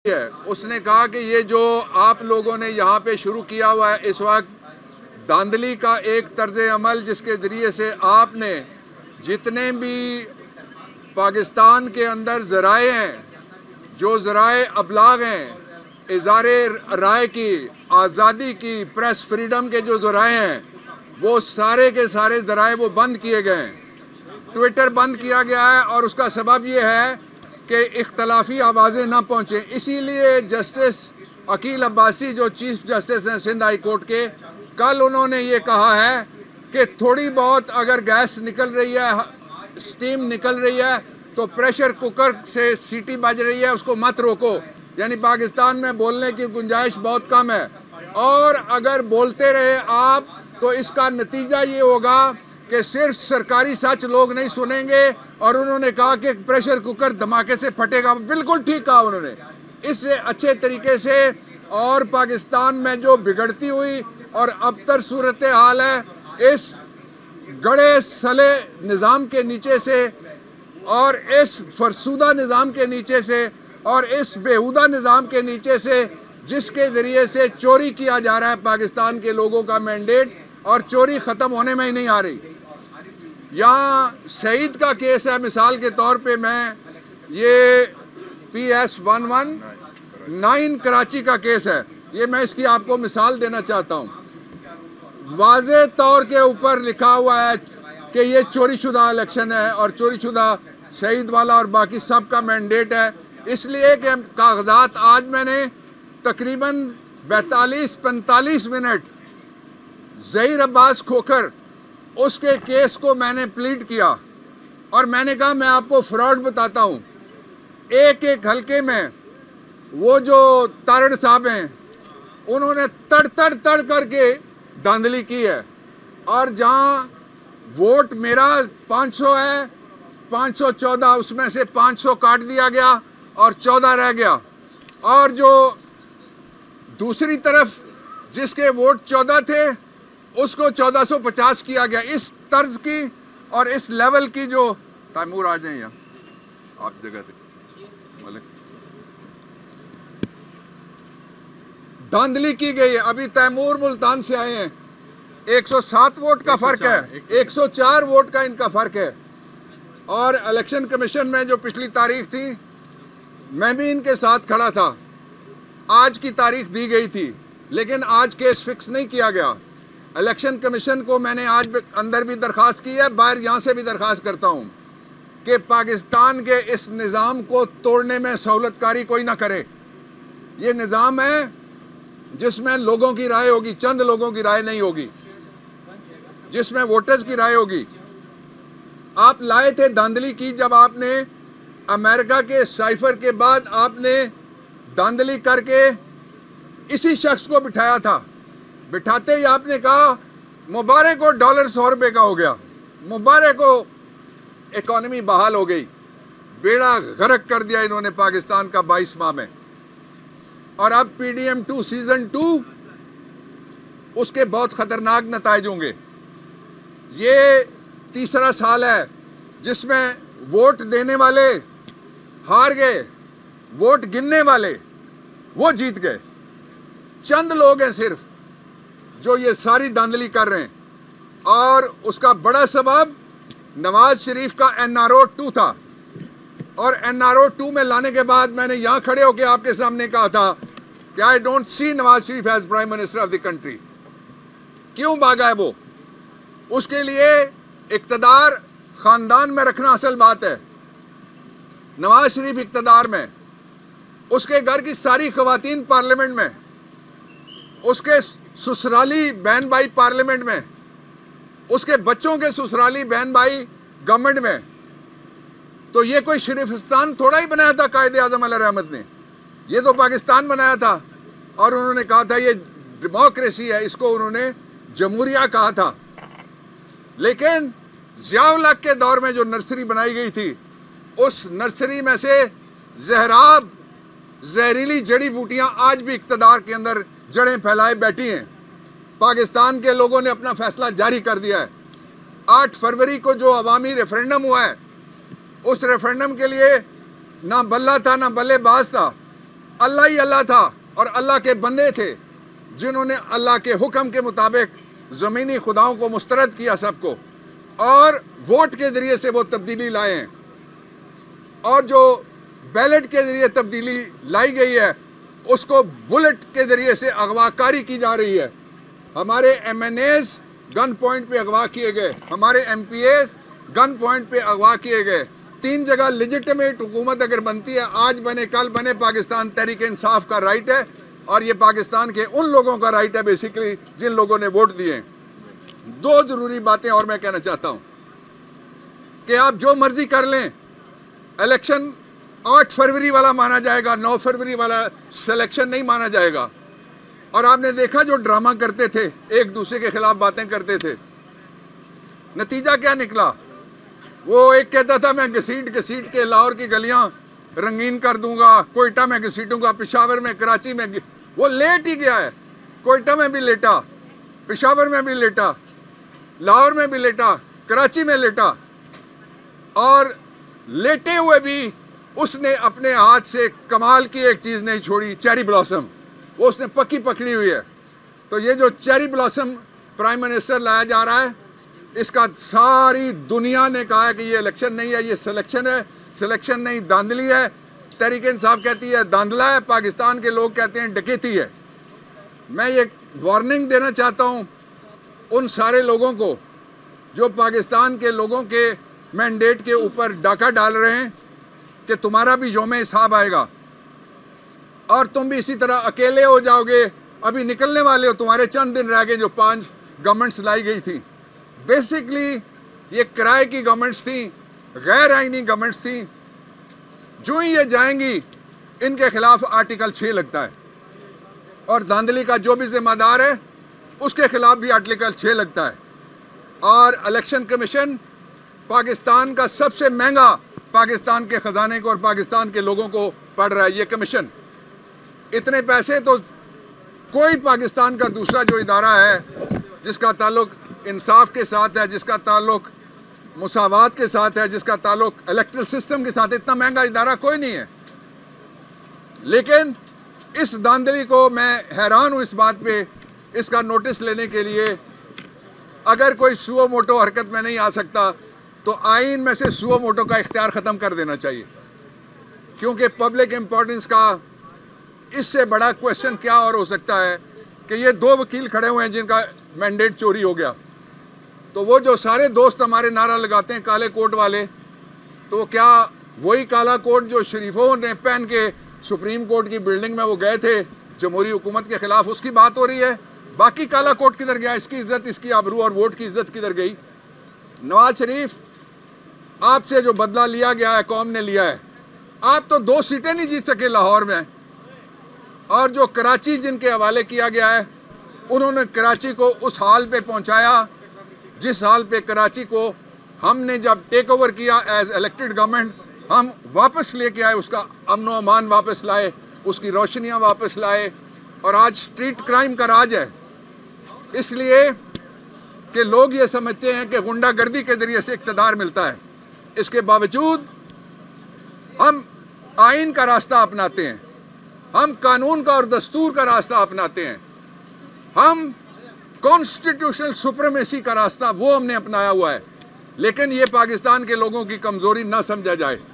ہے اس نے کہا کہ یہ جو آپ لوگوں نے یہاں پہ شروع کیا ہوا ہے اس وقت دھاندلی کا ایک طرز عمل جس کے ذریعے سے آپ نے جتنے بھی پاکستان کے اندر ذرائع ہیں، جو ذرائع ابلاغ ہیں، اظہار رائے کی، آزادی کی، پریس فریڈم کے جو ذرائع ہیں وہ سارے کے سارے ذرائع وہ بند کیے گئے ہیں۔ ٹویٹر بند کیا گیا ہے اور اس کا سبب یہ ہے کہ اختلافی آوازیں نہ پہنچیں۔ اسی لیے جسٹس عقیل عباسی جو چیف جسٹس ہیں سندھ ہائی کورٹ کے، کل انہوں نے یہ کہا ہے کہ تھوڑی بہت اگر گیس نکل رہی ہے، سٹیم نکل رہی ہے تو پریشر کوکر سے سیٹی بج رہی ہے، اس کو مت روکو۔ یعنی پاکستان میں بولنے کی گنجائش بہت کم ہے، اور اگر بولتے رہے آپ تو اس کا نتیجہ یہ ہوگا کہ صرف سرکاری سچ لوگ نہیں سنیں گے۔ اور انہوں نے کہا کہ پریشر کوکر دھماکے سے پھٹے گا، بالکل ٹھیک کہا انہوں نے۔ اس سے اچھے طریقے سے اور پاکستان میں جو بگڑتی ہوئی اور ابتر صورتحال ہے، اس گڑے سلے نظام کے نیچے سے اور اس فرسودہ نظام کے نیچے سے اور اس بےہودہ نظام کے نیچے سے، جس کے ذریعے سے چوری کیا جا رہا ہے پاکستان کے لوگوں کا مینڈیٹ، اور چوری ختم ہونے میں ہی نہیں آ رہی۔ یہاں شہید کا کیس ہے، مثال کے طور پہ میں یہ PS119 کراچی کا کیس ہے، یہ میں اس کی آپ کو مثال دینا چاہتا ہوں۔ واضح طور کے اوپر لکھا ہوا ہے کہ یہ چوری شدہ الیکشن ہے اور چوری شدہ شہید والا اور باقی سب کا مینڈیٹ ہے، اس لیے کہ کاغذات آج میں نے تقریباً 42-45 منٹ ظہیر عباس کھوکھر اس کے کیس کو میں نے پلیڈ کیا، اور میں نے کہا میں آپ کو فراڈ بتاتا ہوں۔ ایک ایک حلقے میں وہ جو تارڑ صاحب ہیں انہوں نے تڑ کر کے دھاندلی کی ہے، اور جہاں ووٹ میرا 500 ہے، 514 اس میں سے 500 کاٹ دیا گیا اور 14 رہ گیا، اور جو دوسری طرف جس کے ووٹ 14 تھے اس کو 1450 کیا گیا۔ اس طرز کی اور اس لیول کی جو تیمور آ جائیں یہاں آپ جگہ تھے ملک دھاندلی کی گئی ہے۔ ابھی تیمور ملتان سے آئے ہیں، 107 ووٹ کا فرق ہے، 104 ووٹ کا ان کا فرق ہے، اور الیکشن کمیشن میں جو پچھلی تاریخ تھی میں بھی ان کے ساتھ کھڑا تھا، آج کی تاریخ دی گئی تھی لیکن آج کیس فکس نہیں کیا گیا۔ الیکشن کمیشن کو میں نے آج اندر بھی درخواست کی ہے، باہر یہاں سے بھی درخواست کرتا ہوں کہ پاکستان کے اس نظام کو توڑنے میں سہولت کاری کوئی نہ کرے۔ یہ نظام ہے جس میں لوگوں کی رائے ہوگی، چند لوگوں کی رائے نہیں ہوگی، جس میں ووٹرز کی رائے ہوگی۔ آپ لائے تھے دھاندلی کی، جب آپ نے امریکہ کے سائفر کے بعد آپ نے دھاندلی کر کے اسی شخص کو بٹھایا تھا۔ بٹھاتے ہی آپ نے کہا مبارک کو ڈالر 100 روپے کا ہو گیا، مبارک کو اکانومی بحال ہو گئی۔ بیڑا غرق کر دیا انہوں نے پاکستان کا 22 ماہ میں، اور اب PDM2 سیزن 2 اس کے بہت خطرناک نتائج ہوں گے۔ یہ تیسرا سال ہے جس میں ووٹ دینے والے ہار گئے، ووٹ گننے والے وہ جیت گئے۔ چند لوگ ہیں صرف جو یہ ساری دھاندلی کر رہے ہیں، اور اس کا بڑا سبب نواز شریف کا NRO 2 تھا، اور NRO 2 میں لانے کے بعد میں نے یہاں کھڑے ہو کے آپ کے سامنے کہا تھا کہ I don't see Nawaz Sharif as prime minister of the country. کیوں بھاگا ہے وہ؟ اس کے لیے اقتدار خاندان میں رکھنا اصل بات ہے۔ نواز شریف اقتدار میں، اس کے گھر کی ساری خواتین پارلیمنٹ میں، اس کے سسرالی بہن بھائی پارلیمنٹ میں، اس کے بچوں کے سسرالی بہن بھائی گورنمنٹ میں، تو یہ کوئی شریفستان تھوڑا ہی بنایا تھا قائد اعظم علیہ رحمت نے، یہ تو پاکستان بنایا تھا، اور انہوں نے کہا تھا یہ ڈیموکریسی ہے، اس کو انہوں نے جمہوریہ کہا تھا۔ لیکن ضیاء الحق کے دور میں جو نرسری بنائی گئی تھی، اس نرسری میں سے زہراب زہریلی جڑی بوٹیاں آج بھی اقتدار کے اندر جڑیں پھیلائے بیٹھی ہیں۔ پاکستان کے لوگوں نے اپنا فیصلہ جاری کر دیا ہے۔ 8 فروری کو جو عوامی ریفرنڈم ہوا ہے، اس ریفرنڈم کے لیے نہ بلہ تھا نہ بلے باز تھا، اللہ ہی اللہ تھا اور اللہ کے بندے تھے جنہوں نے اللہ کے حکم کے مطابق زمینی خداؤں کو مسترد کیا سب کو، اور ووٹ کے ذریعے سے وہ تبدیلی لائے ہیں، اور جو بیلٹ کے ذریعے تبدیلی لائی گئی ہے اس کو بلٹ کے ذریعے سے اغوا کاری کی جا رہی ہے۔ ہمارے M N As gun point پہ اغوا کیے گئے، ہمارے M P As gun point پہ اغوا کیے گئے۔ 3 جگہ لیجٹمیٹ حکومت اگر بنتی ہے، آج بنے کل بنے، پاکستان تحریک انصاف کا رائٹ ہے، اور یہ پاکستان کے ان لوگوں کا رائٹ ہے بیسیکلی جن لوگوں نے ووٹ دیے۔ 2 ضروری باتیں اور میں کہنا چاہتا ہوں کہ آپ جو مرضی کر لیں، الیکشن 8 فروری والا مانا جائے گا، 9 فروری والا سلیکشن نہیں مانا جائے گا۔ اور آپ نے دیکھا جو ڈرامہ کرتے تھے، ایک دوسرے کے خلاف باتیں کرتے تھے، نتیجہ کیا نکلا؟ وہ ایک کہتا تھا میں گھسیٹ کے لاہور کی گلیاں رنگین کر دوں گا، کوئٹہ میں گھسیٹوں گا، پشاور میں، کراچی میں، وہ لیٹ ہی گیا ہے۔ کوئٹہ میں بھی لیٹا، پشاور میں بھی لیٹا، لاہور میں بھی لیٹا، کراچی میں لیٹا، اور لیٹے ہوئے بھی اس نے اپنے ہاتھ سے کمال کی ایک چیز نہیں چھوڑی، چیری بلاسم، وہ اس نے پکی پکڑی ہوئی ہے۔ تو یہ جو چیری بلاسم پرائم منسٹر لایا جا رہا ہے، اس کا ساری دنیا نے کہا ہے کہ یہ الیکشن نہیں ہے، یہ سلیکشن ہے، سلیکشن نہیں دھاندلی ہے۔ تحریک انصاف کہتی ہے دھاندلا ہے، پاکستان کے لوگ کہتے ہیں ڈکیتی ہے۔ میں یہ وارننگ دینا چاہتا ہوں ان سارے لوگوں کو جو پاکستان کے لوگوں کے مینڈیٹ کے اوپر ڈاکہ ڈال رہے ہیں کہ تمہارا بھی یوم حساب آئے گا اور تم بھی اسی طرح اکیلے ہو جاؤ گے، ابھی نکلنے والے ہو، تمہارے چند دن رہ گئے جو 5 گورنمنٹس لائی گئی تھی۔ بیسکلی یہ کرائے کی گورنمنٹس تھیں، غیر آئینی گورنمنٹس تھیں۔ جو ہی یہ جائیں گی ان کے خلاف آرٹیکل 6 لگتا ہے، اور دھاندلی کا جو بھی ذمہ دار ہے اس کے خلاف بھی آرٹیکل 6 لگتا ہے۔ اور الیکشن کمیشن پاکستان کا سب سے مہنگا پاکستان کے خزانے کو اور پاکستان کے لوگوں کو پڑ رہا ہے یہ کمیشن۔ اتنے پیسے تو کوئی پاکستان کا دوسرا جو ادارہ ہے جس کا تعلق انصاف کے ساتھ ہے، جس کا تعلق مساوات کے ساتھ ہے، جس کا تعلق الیکٹرل سسٹم کے ساتھ، اتنا مہنگا ادارہ کوئی نہیں ہے۔ لیکن اس دھاندلی کو میں حیران ہوں اس بات پہ، اس کا نوٹس لینے کے لیے اگر کوئی سو موٹو حرکت میں نہیں آ سکتا تو آئین میں سے سو موٹو کا اختیار ختم کر دینا چاہیے، کیونکہ پبلک امپورٹنس کا اس سے بڑا کوشچن کیا اور ہو سکتا ہے کہ یہ 2 وکیل کھڑے ہوئے ہیں جن کا مینڈیٹ چوری ہو گیا۔ تو وہ جو سارے دوست ہمارے نعرہ لگاتے ہیں کالے کوٹ والے، تو کیا وہی کالا کوٹ جو شریفوں نے پہن کے سپریم کورٹ کی بلڈنگ میں وہ گئے تھے جمہوری حکومت کے خلاف، اس کی بات ہو رہی ہے؟ باقی کالا کوٹ کدھر گیا؟ اس کی عزت، اس کی آبرو اور ووٹ کی عزت کدھر گئی؟ نواز شریف، آپ سے جو بدلہ لیا گیا ہے قوم نے لیا ہے، آپ تو 2 سیٹیں نہیں جیت سکے لاہور میں، اور جو کراچی جن کے حوالے کیا گیا ہے انہوں نے کراچی کو اس حال پہ پہنچایا جس حال پہ کراچی کو ہم نے جب ٹیک اوور کیا ایز الیکٹڈ گورنمنٹ، ہم واپس لے کے آئے، اس کا امن و امان واپس لائے، اس کی روشنیاں واپس لائے، اور آج اسٹریٹ کرائم کا راج ہے۔ اس لیے کہ لوگ یہ سمجھتے ہیں کہ غنڈہ گردی کے ذریعے سے اقتدار ملتا ہے، اس کے باوجود ہم آئین کا راستہ اپناتے ہیں، ہم قانون کا اور دستور کا راستہ اپناتے ہیں، ہم کانسٹیٹیوشنل سپریمیسی کا راستہ وہ ہم نے اپنایا ہوا ہے، لیکن یہ پاکستان کے لوگوں کی کمزوری نہ سمجھا جائے۔